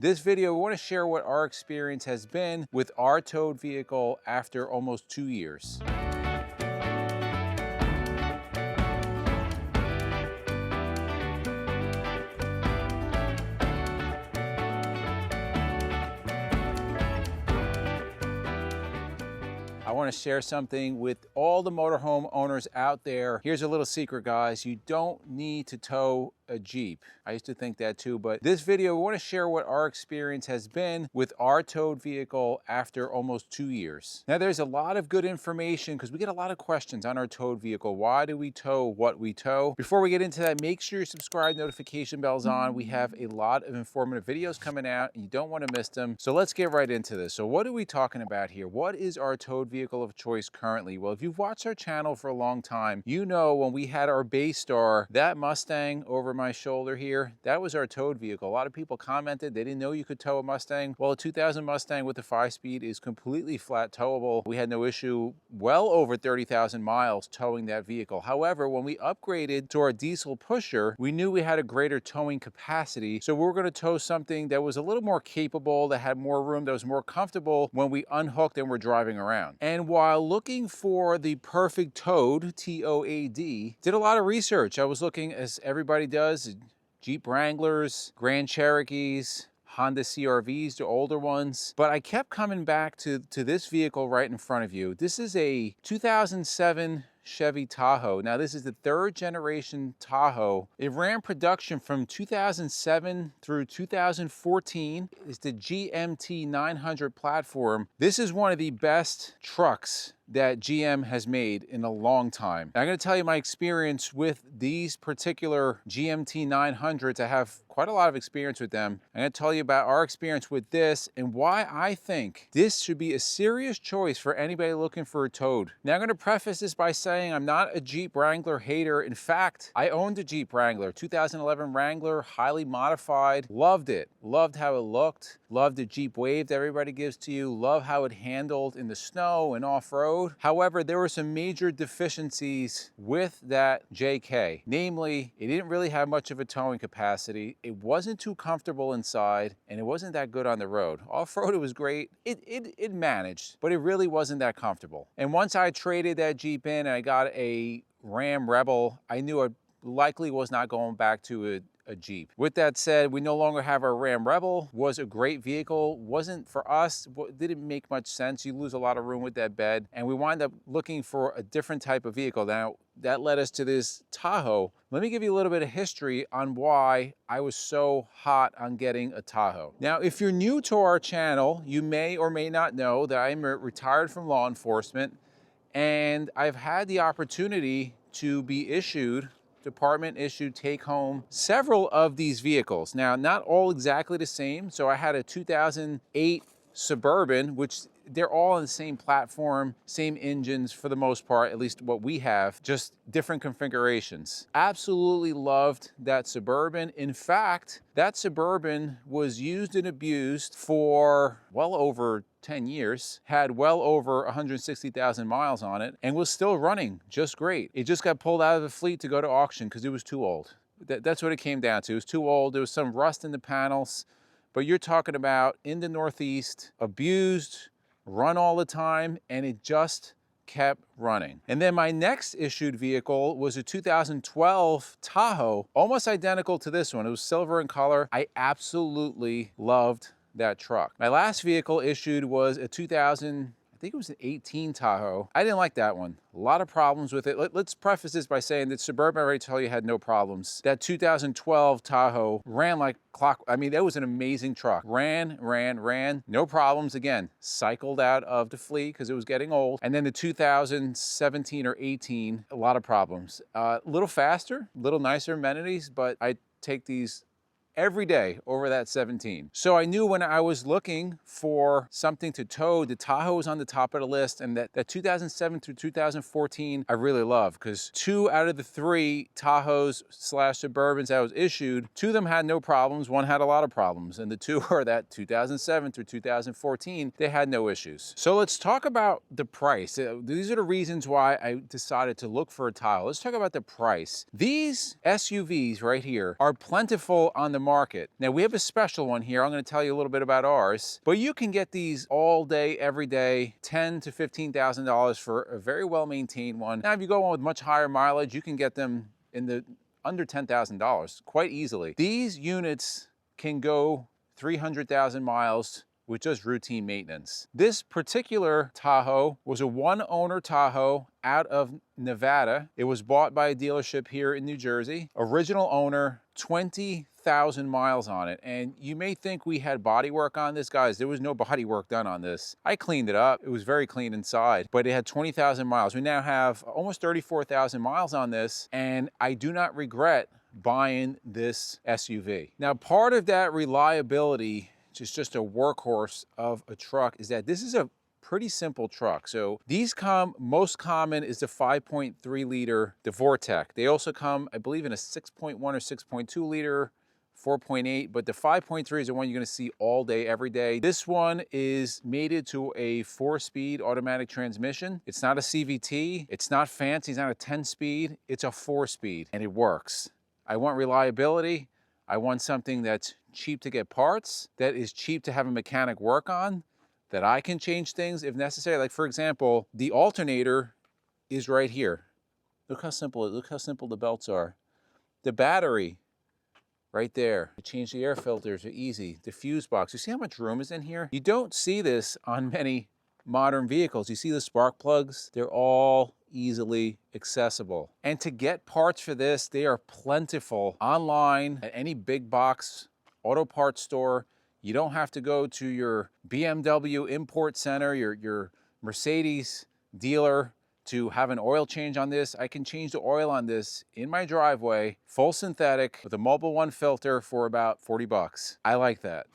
This video, we want to share what our experience has been with our towed vehicle after almost 2 years. I want to share something with all the motorhome owners out there. Here's a little secret, guys. You don't need to tow a Jeep. I used to think that too, but this video, we want to share what our experience has been with our towed vehicle after almost 2 years. Now, there's a lot of good information because we get a lot of questions on our towed vehicle. Why do we tow what we tow? Before we get into that, make sure you subscribe, notification bells on. We have a lot of informative videos coming out and you don't want to miss them. So let's get right into this. So what are we talking about here? What is our towed vehicle of choice currently? Well, if you've watched our channel for a long time, you know when we had our Bay Star, that Mustang over my shoulder here, that was our towed vehicle. A lot of people commented they didn't know you could tow a Mustang. Well, a 2000 Mustang with a 5-speed is completely flat towable. We had no issue well over 30,000 miles towing that vehicle. However, when we upgraded to our diesel pusher, we knew we had a greater towing capacity. So we were going to tow something that was a little more capable, that had more room, that was more comfortable when we unhooked and were driving around. And while looking for the perfect towed, T-O-A-D, did a lot of research. I was looking, as everybody does, Jeep Wranglers, Grand Cherokees, Honda CRVs, the older ones. But I kept coming back to this vehicle right in front of you. This is a 2007 Chevy Tahoe. Now, this is the 3rd generation Tahoe. It ran production from 2007 through 2014. It's the GMT 900 platform. This is one of the best trucks that GM has made in a long time. I'm going to tell you my experience with these particular GMT 900s. I have quite a lot of experience with them. I'm going to tell you about our experience with this and why I think this should be a serious choice for anybody looking for a towed. Now, I'm going to preface this by saying I'm not a Jeep Wrangler hater. In fact, I owned a Jeep Wrangler, 2011 Wrangler, highly modified. Loved it. Loved how it looked. Loved the Jeep Wave that everybody gives to you. Love how it handled in the snow and off-road. However, there were some major deficiencies with that JK. Namely, it didn't really have much of a towing capacity. It wasn't too comfortable inside, and it wasn't that good on the road. Off-road, it was great. It managed, but it really wasn't that comfortable. And once I traded that Jeep in and I got a Ram Rebel, I knew I likely was not going back to a Jeep. With that said, we no longer have our Ram Rebel. Was a great vehicle, wasn't for us, didn't make much sense. You lose a lot of room with that bed, and we wind up looking for a different type of vehicle. Now, that led us to this Tahoe. Let me give you a little bit of history on why I was so hot on getting a Tahoe. Now, if you're new to our channel, you may or may not know that I'm retired from law enforcement, and I've had the opportunity to be issued department issued take home several of these vehicles. Now, not all exactly the same. So I had a 2008 Suburban, which they're all on the same platform, same engines for the most part, at least what we have, just different configurations. Absolutely loved that Suburban. In fact, that Suburban was used and abused for well over 10 years, had well over 160,000 miles on it, and was still running just great. It just got pulled out of the fleet to go to auction because it was too old. That's what it came down to. It was too old. There was some rust in the panels, but you're talking about in the Northeast, abused, run all the time, and it just kept running. And then my next issued vehicle was a 2012 Tahoe, almost identical to this one. It was silver in color. I absolutely loved that truck. My last vehicle issued was a 2000, I think it was an 18 Tahoe. I didn't like that one. A lot of problems with it. Let's preface this by saying that Suburban, I already tell you, had no problems. That 2012 Tahoe ran like clock. I mean, that was an amazing truck. Ran, no problems. Again, cycled out of the fleet because it was getting old. And then the 2017 or 18, a lot of problems. A little faster, a little nicer amenities, but I take these every day over that 17. So I knew when I was looking for something to tow, the Tahoe was on the top of the list, and that 2007 through 2014 I really love, because 2 out of the 3 Tahoes slash Suburbans that was issued, 2 of them had no problems, 1 had a lot of problems, and the 2 are that 2007 through 2014, they had no issues. So let's talk about the price. These are the reasons why I decided to look for a Tahoe. Let's talk about the price. These SUVs right here are plentiful on the market. Now we have a special one here. I'm going to tell you a little bit about ours, but you can get these all day, every day, $10,000 to $15,000 for a very well maintained one. Now if you go on with much higher mileage, you can get them in the under $10,000 quite easily. These units can go 300,000 miles with just routine maintenance. This particular Tahoe was a one-owner Tahoe out of Nevada. It was bought by a dealership here in New Jersey. Original owner, 20,000 miles on it. And you may think we had body work on this. Guys, there was no body work done on this. I cleaned it up. It was very clean inside, but it had 20,000 miles. We now have almost 34,000 miles on this, and I do not regret buying this SUV. Now, part of that reliability, just a workhorse of a truck, is that this is a pretty simple truck. So these come, most common is the 5.3 liter, the Vortec. They also come, I believe, in a 6.1 or 6.2 liter, 4.8, but the 5.3 is the one you're gonna see all day, every day. This one is mated to a 4-speed automatic transmission. It's not a CVT, it's not fancy, it's not a 10-speed, it's a 4-speed, and it works. I want reliability. I want something that's cheap to get parts, that is cheap to have a mechanic work on, that I can change things if necessary. Like for example, the alternator is right here. Look how simple the belts are. The battery, right there. To change the air filters are easy. The fuse box, you see how much room is in here? You don't see this on many modern vehicles. You see the spark plugs? They're all easily accessible. And to get parts for this, they are plentiful online at any big box auto parts store. You don't have to go to your BMW import center, your Mercedes dealer to have an oil change on this. I can change the oil on this in my driveway, full synthetic with a Mobil 1 filter for about 40 bucks. I like that.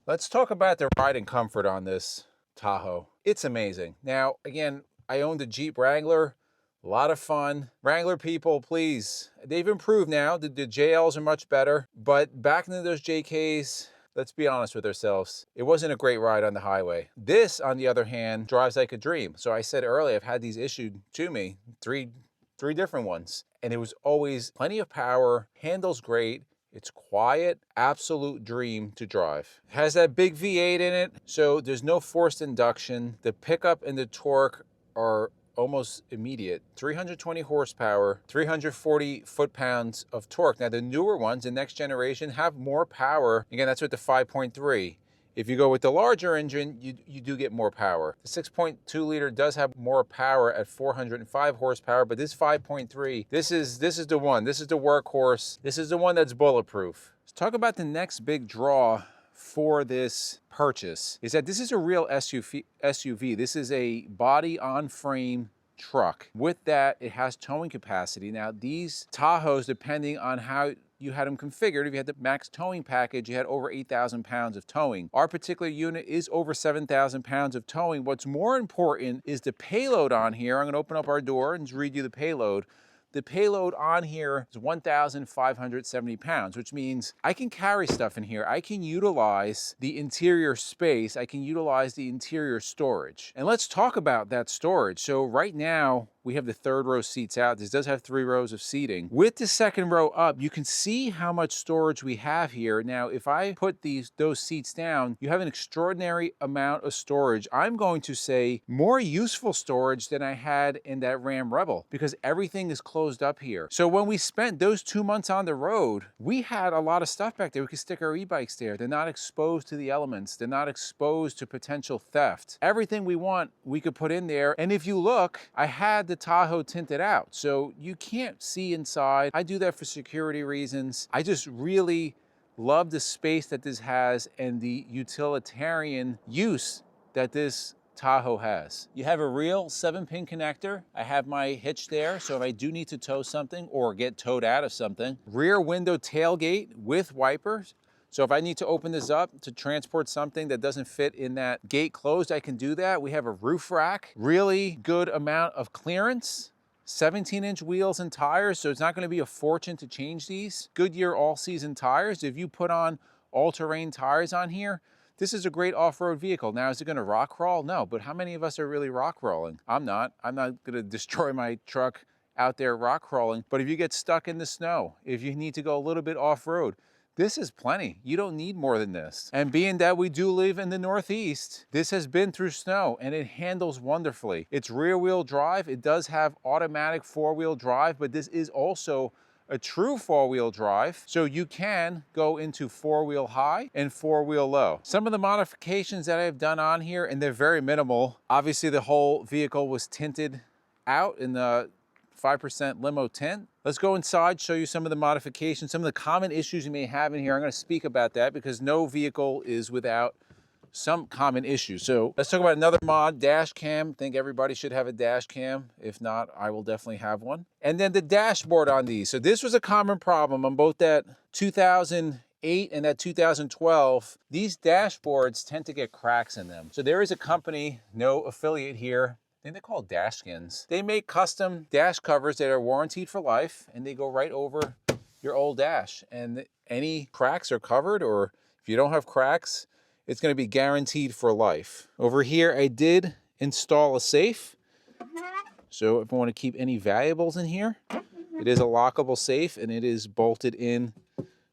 Let's talk about the ride and comfort on this Tahoe. It's amazing. Now, again, I owned a Jeep Wrangler, a lot of fun. Wrangler people, please, they've improved now. The JLs are much better, but back into those JKs, let's be honest with ourselves, it wasn't a great ride on the highway. This, on the other hand, drives like a dream. So I said earlier, I've had these issued to me, three different ones, and it was always plenty of power, handles great. It's quiet, absolute dream to drive. It has that big V8 in it, so there's no forced induction. The pickup and the torque are almost immediate. 320 horsepower, 340 foot-pounds of torque. Now the newer ones, the next generation, have more power. Again, that's with the 5.3. If you go with the larger engine, you do get more power. The 6.2 liter does have more power at 405 horsepower, but this 5.3, this is the one. This is the workhorse. This is the one that's bulletproof. Let's talk about the next big draw for this purchase, is that this is a real SUV. This is a body on frame truck. With that, it has towing capacity. Now these Tahoes, depending on how you had them configured, if you had the max towing package, you had over 8,000 pounds of towing. Our particular unit is over 7,000 pounds of towing. What's more important is the payload on here. I'm gonna open up our door and just read you the payload. The payload on here is 1,570 pounds, which means I can carry stuff in here. I can utilize the interior space. I can utilize the interior storage. And let's talk about that storage. So right now, we have the third row seats out. This does have 3 rows of seating. With the second row up, you can see how much storage we have here. Now, if I put those seats down, you have an extraordinary amount of storage. I'm going to say more useful storage than I had in that Ram Rebel, because everything is closed up here. So when we spent those 2 months on the road, we had a lot of stuff back there. We could stick our e-bikes there. They're not exposed to the elements. They're not exposed to potential theft. Everything we want, we could put in there. And if you look, I had the Tahoe tinted out, so you can't see inside. I do that for security reasons. I just really love the space that this has and the utilitarian use that this Tahoe has. You have a real 7-pin connector. I have my hitch there, so if I do need to tow something or get towed out of something. Rear window tailgate with wipers. So if I need to open this up to transport something that doesn't fit in that gate closed, I can do that. We have a roof rack, really good amount of clearance, 17-inch wheels and tires, so it's not gonna be a fortune to change these. Goodyear all-season tires. If you put on all-terrain tires on here, this is a great off-road vehicle. Now, is it gonna rock crawl? No, but how many of us are really rock crawling? I'm not. I'm not gonna destroy my truck out there rock crawling. But if you get stuck in the snow, if you need to go a little bit off-road, this is plenty. You don't need more than this. And being that we do live in the Northeast, this has been through snow and it handles wonderfully. It's rear wheel drive. It does have automatic 4-wheel drive, but this is also a true 4-wheel drive. So you can go into 4-wheel high and 4-wheel low. Some of the modifications that I've done on here, and they're very minimal. Obviously the whole vehicle was tinted out in the 5% limo tint. Let's go inside, show you some of the modifications, some of the common issues you may have in here. I'm going to speak about that because no vehicle is without some common issues. So let's talk about another mod, dash cam. I think everybody should have a dash cam. If not, I will definitely have one. And then the dashboard on these. So this was a common problem on both that 2008 and that 2012. These dashboards tend to get cracks in them. So there is a company, no affiliate here, I think they're called Dash Skins. They make custom dash covers that are warranted for life, and they go right over your old dash. And any cracks are covered, or if you don't have cracks, it's going to be guaranteed for life. Over here, I did install a safe. So if I want to keep any valuables in here, it is a lockable safe, and it is bolted in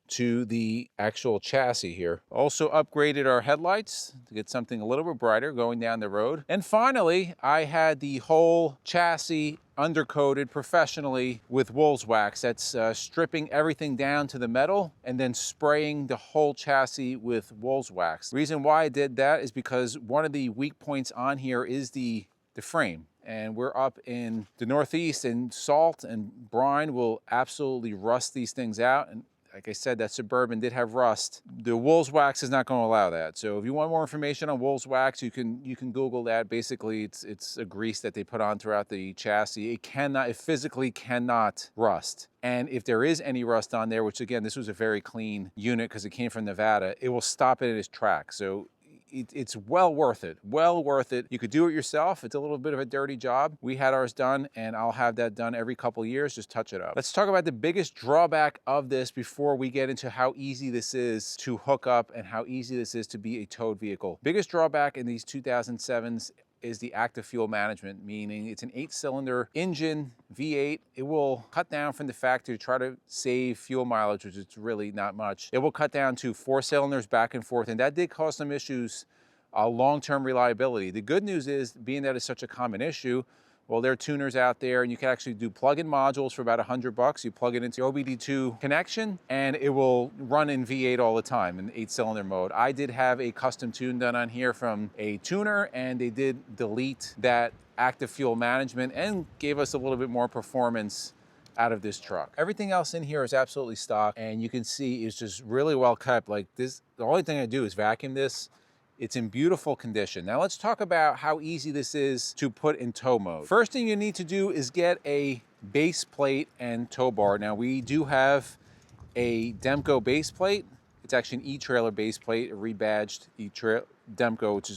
to the actual chassis here. Also upgraded our headlights to get something a little bit brighter going down the road. And finally, I had the whole chassis undercoated professionally with Wolves wax. That's stripping everything down to the metal and then spraying the whole chassis with Wolves wax. The reason why I did that is because one of the weak points on here is the frame. And we're up in the Northeast, and salt and brine will absolutely rust these things out. And like I said, that Suburban did have rust. The Wolves wax is not going to allow that. So if you want more information on Wolves wax, you can Google that. Basically, it's a grease that they put on throughout the chassis. It physically cannot rust. And if there is any rust on there, which again, this was a very clean unit because it came from Nevada, it will stop it in its tracks. So it's well worth it, well worth it. You could do it yourself. It's a little bit of a dirty job. We had ours done, and I'll have that done every couple years, just touch it up. Let's talk about the biggest drawback of this before we get into how easy this is to hook up and how easy this is to be a towed vehicle. Biggest drawback in these 2007s is the active fuel management, meaning it's an 8-cylinder engine, V8. It will cut down from the factory to try to save fuel mileage, which is really not much. It will cut down to 4 cylinders back and forth, and that did cause some issues, long-term reliability. The good news is, being that it's such a common issue, well, there are tuners out there, and you can actually do plug-in modules for about $100. You plug it into your OBD2 connection, and it will run in V8 all the time in 8-cylinder mode. I did have a custom tune done on here from a tuner, and they did delete that active fuel management and gave us a little bit more performance out of this truck. Everything else in here is absolutely stock, and you can see it's just really well kept. Like this, the only thing I do is vacuum this. It's in beautiful condition. Now let's talk about how easy this is to put in tow mode. First thing you need to do is get a base plate and tow bar. Now we do have a Demco base plate. It's actually an e-trailer base plate, a rebadged Demco, which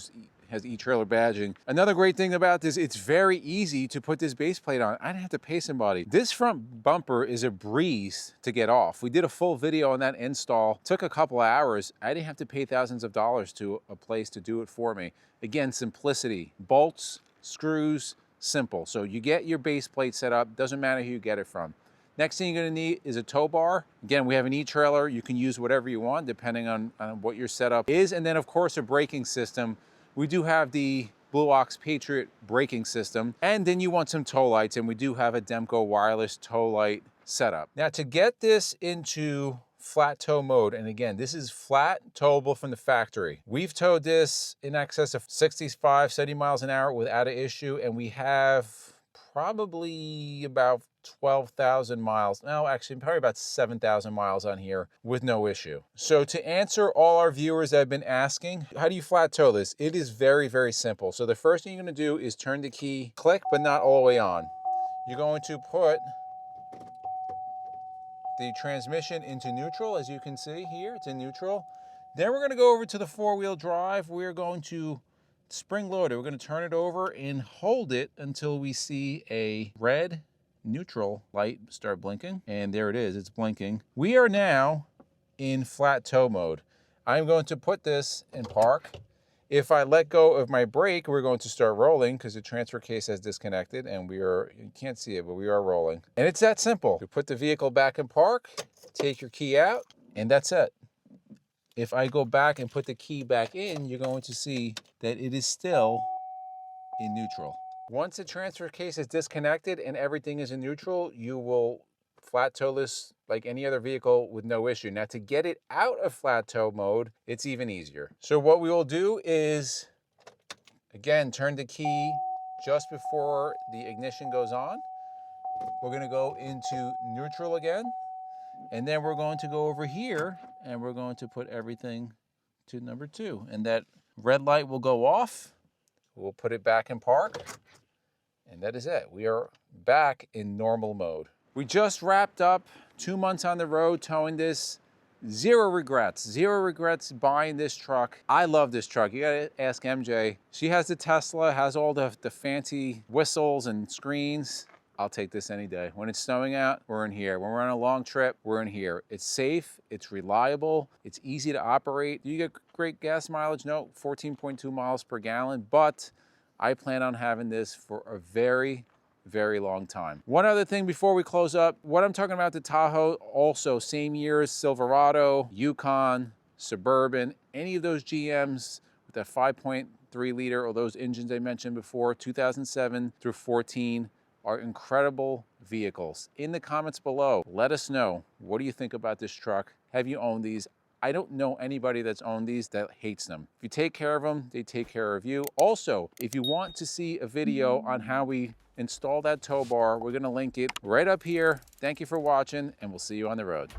has e-trailer badging. Another great thing about this, it's very easy to put this base plate on. I didn't have to pay somebody. This front bumper is a breeze to get off. We did a full video on that install. Took a couple of hours. I didn't have to pay thousands of dollars to a place to do it for me. Again, simplicity. Bolts, screws, simple. So you get your base plate set up. Doesn't matter who you get it from. Next thing you're going to need is a tow bar. Again, we have an e-trailer. You can use whatever you want depending on what your setup is. And then, of course, a braking system. We do have the Blue Ox Patriot braking system. And then you want some tow lights, and we do have a Demco wireless tow light setup. Now, to get this into flat tow mode, and again, this is flat towable from the factory. We've towed this in excess of 65, 70 miles an hour without an issue, and we have probably about 12,000 miles. No, actually, probably about 7,000 miles on here with no issue. So to answer all our viewers that have been asking, how do you flat tow this? It is very, very simple. So the first thing you're going to do is turn the key, click, but not all the way on. You're going to put the transmission into neutral, as you can see here, it's in neutral. Then we're going to go over to the 4-wheel drive. We're going to spring load it. We're going to turn it over and hold it until we see a red neutral light start blinking. And there it is, it's blinking. We are now in flat tow mode. I'm going to put this in park, If I let go of my brake, we're going to start rolling because the transfer case has disconnected and you can't see it, but we are rolling. And it's that simple. You put the vehicle back in park, take your key out, and that's it. If I go back and put the key back in, you're going to see that it is still in neutral. Once the transfer case is disconnected and everything is in neutral, you will flat tow this like any other vehicle with no issue. Now to get it out of flat tow mode, it's even easier. So what we will do is, again, turn the key just before the ignition goes on. We're gonna go into neutral again, and then we're going to go over here and we're going to put everything to number 2. And that red light will go off. We'll put it back in park. And that is it. We are back in normal mode. We just wrapped up 2 months on the road towing this. Zero regrets buying this truck. I love this truck. You gotta ask MJ. She has the Tesla, has all the fancy whistles and screens. I'll take this any day. When it's snowing out, we're in here. When we're on a long trip, we're in here. It's safe, it's reliable, it's easy to operate. Do you get great gas mileage? No, 14.2 miles per gallon, but I plan on having this for a very, very long time. One other thing before we close up, what I'm talking about the Tahoe, also same years, Silverado, Yukon, Suburban, any of those GMs with that 5.3 liter or those engines I mentioned before, 2007 through 14, are incredible vehicles. In the comments below, let us know, what do you think about this truck? Have you owned these? I don't know anybody that's owned these that hates them. If you take care of them, they take care of you. Also, if you want to see a video on how we install that tow bar, we're gonna link it right up here. Thank you for watching, and we'll see you on the road.